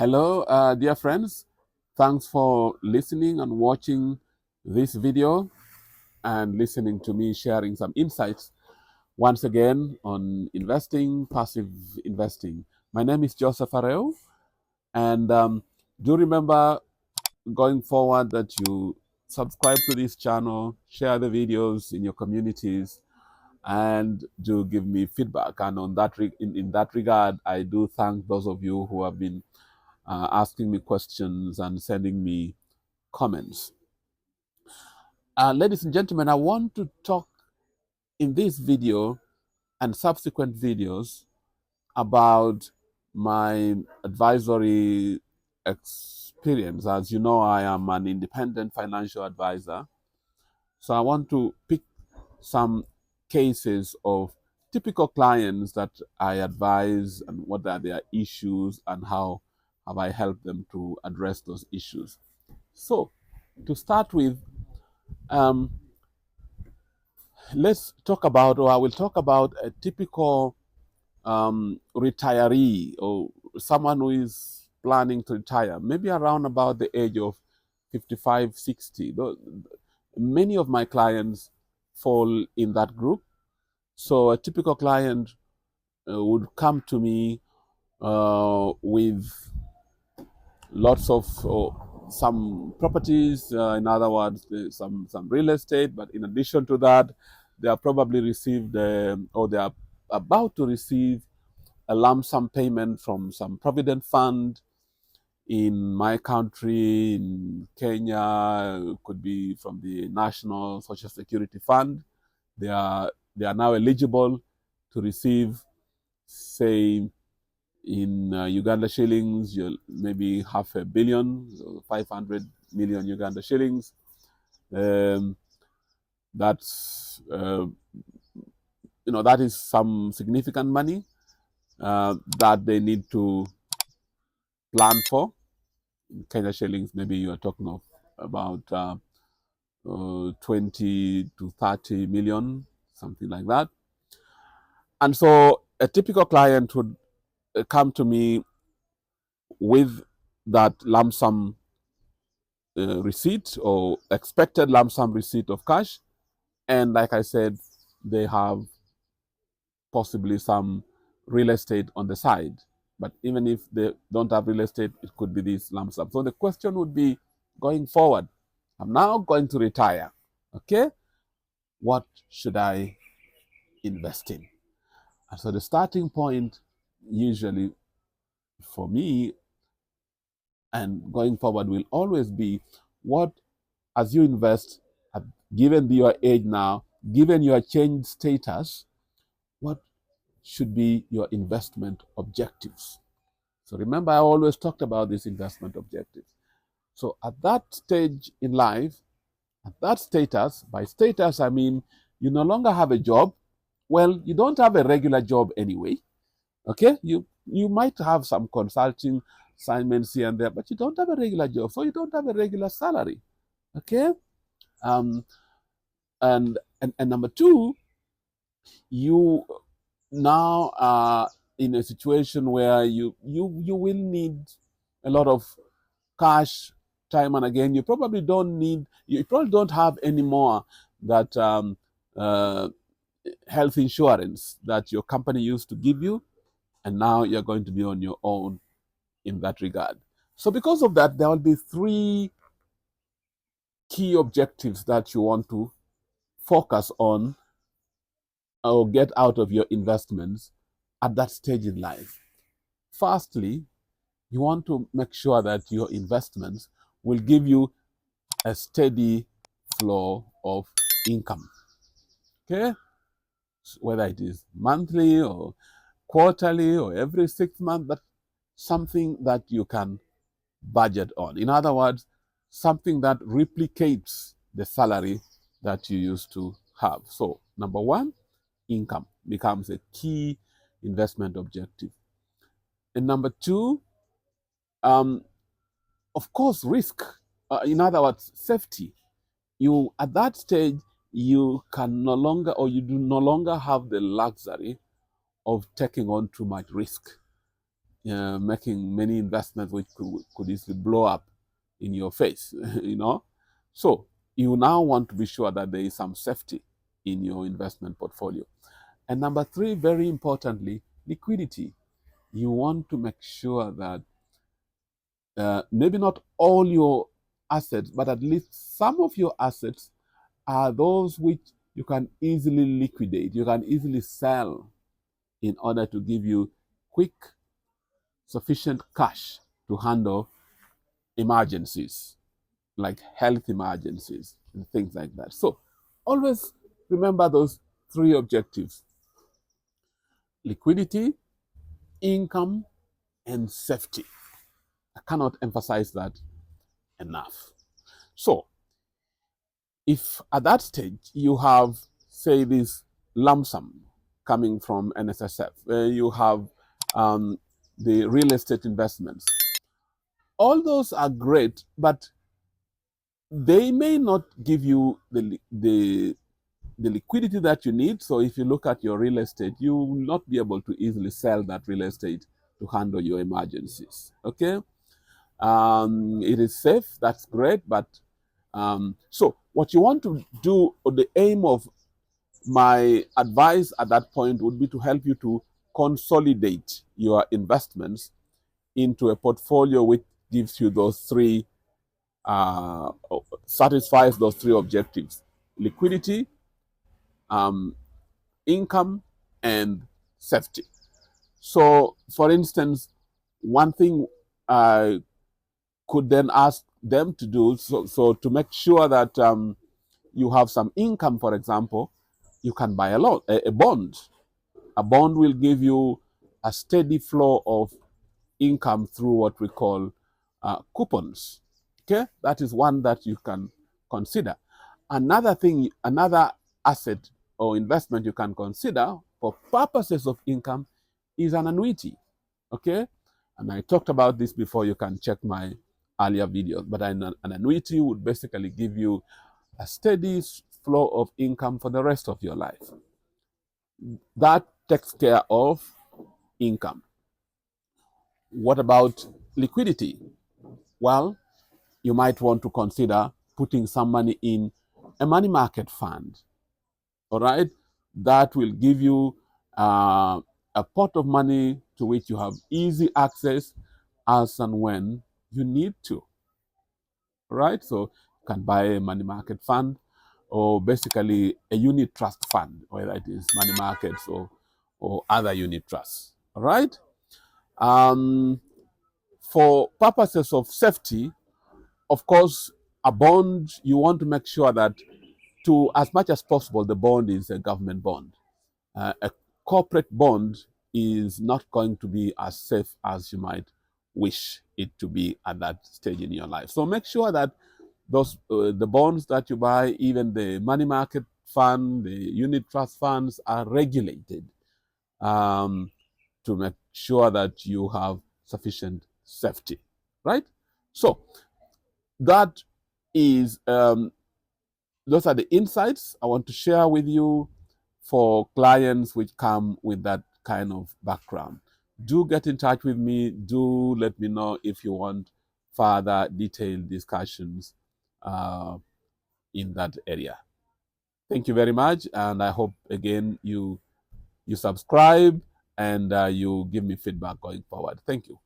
Hello, dear friends. Thanks for listening and watching this video and listening to me sharing some insights once again on investing, passive investing. My name is Joseph Areu, and do remember going forward that you subscribe to this channel, share the videos in your communities, and do give me feedback. And on that, in that regard, I do thank those of you who have been asking me questions and sending me comments. Ladies and gentlemen, I want to talk in this video and subsequent videos about my advisory experience. As you know, I am an independent financial advisor. So I want to pick some cases of typical clients that I advise and what are their issues and how have I helped them to address those issues. So to start with, um, let's talk about, or I will talk about a typical retiree or someone who is planning to retire, maybe around about the age of 55, 60. Many of my clients fall in that group. So a typical client would come to me with lots of some properties, in other words, some real estate. But in addition to that, they are probably received or they are about to receive a lump sum payment from some provident fund in my country, in Kenya. It could be from the National Social Security Fund. They are now eligible to receive, say, in Uganda shillings, maybe 500 million, so 500 million Uganda shillings. That's that is some significant money that they need to plan for. In Kenya shillings, maybe you are talking of about 20 to 30 million, something like that. And so a typical client would come to me with that lump sum receipt or expected lump sum receipt of cash. And like I said, they have possibly some real estate on the side. But even if they don't have real estate, it could be this lump sum. So the question would be, going forward, I'm now going to retire. Okay, what should I invest in? And so the starting point usually for me and going forward will always be, what, as you invest, given your age now, given your changed status, what should be your investment objectives? So remember, I always talked about these investment objectives. So at that stage in life, at that status, by status I mean you no longer have a job. Well, you don't have a regular job anyway. Okay, you might have some consulting assignments here and there, but you don't have a regular job, so you don't have a regular salary. Okay, and number two, you now are in a situation where you will need a lot of cash time and again. You probably don't have any more that health insurance that your company used to give you, and now you're going to be on your own in that regard. So because of that, there will be three key objectives that you want to focus on or get out of your investments at that stage in life. Firstly, you want to make sure that your investments will give you a steady flow of income. Okay? Whether it is monthly or quarterly or every 6 months, but something that you can budget on. In other words, something that replicates the salary that you used to have. So, number one, income becomes a key investment objective. And number two, of course, risk. In other words, safety. You at that stage, you can no longer, or you do no longer have the luxury of taking on too much risk. making many investments which could easily blow up in your face, you know. So you now want to be sure that there is some safety in your investment portfolio. And number three, very importantly, liquidity. You want to make sure that maybe not all your assets, but at least some of your assets are those which you can easily liquidate, you can easily sell in order to give you quick, sufficient cash to handle emergencies, like health emergencies and things like that. So always remember those three objectives: liquidity, income, and safety. I cannot emphasize that enough. So if at that stage you have, say, this lump sum coming from NSSF, you have the real estate investments, all those are great, but they may not give you the liquidity that you need. So if you look at your real estate, you will not be able to easily sell that real estate to handle your emergencies. Okay, it is safe, that's great, but so what you want to do, or the aim of my advice at that point would be to help you to consolidate your investments into a portfolio which gives you those three, uh, satisfies those three objectives: liquidity, um, income, and safety. So, for instance, one thing I could then ask them to do, so to make sure that you have some income, for example, you can buy a bond. A bond will give you a steady flow of income through what we call coupons. Okay, that is one that you can consider. Another thing, another asset or investment you can consider for purposes of income is an annuity. Okay, and I talked about this before. You can check my earlier videos. But an annuity would basically give you a steady flow of income for the rest of your life. That takes care of income. What about liquidity? Well, you might want to consider putting some money in a money market fund. All right, that will give you a pot of money to which you have easy access as and when you need to. All right, so you can buy a money market fund, or basically a unit trust fund, whether it is money markets or other unit trusts. All right. Um, for purposes of safety, of course, a bond, you want to make sure that, to as much as possible, the bond is a government bond. A corporate bond is not going to be as safe as you might wish it to be at that stage in your life. So make sure that those the bonds that you buy, even the money market fund, the unit trust funds, are regulated to make sure that you have sufficient safety, right? So that is those are the insights I want to share with you for clients which come with that kind of background. Do get in touch with me. Do let me know if you want further detailed discussions in that area. Thank you very much, and I hope again you subscribe and you give me feedback going forward. Thank you.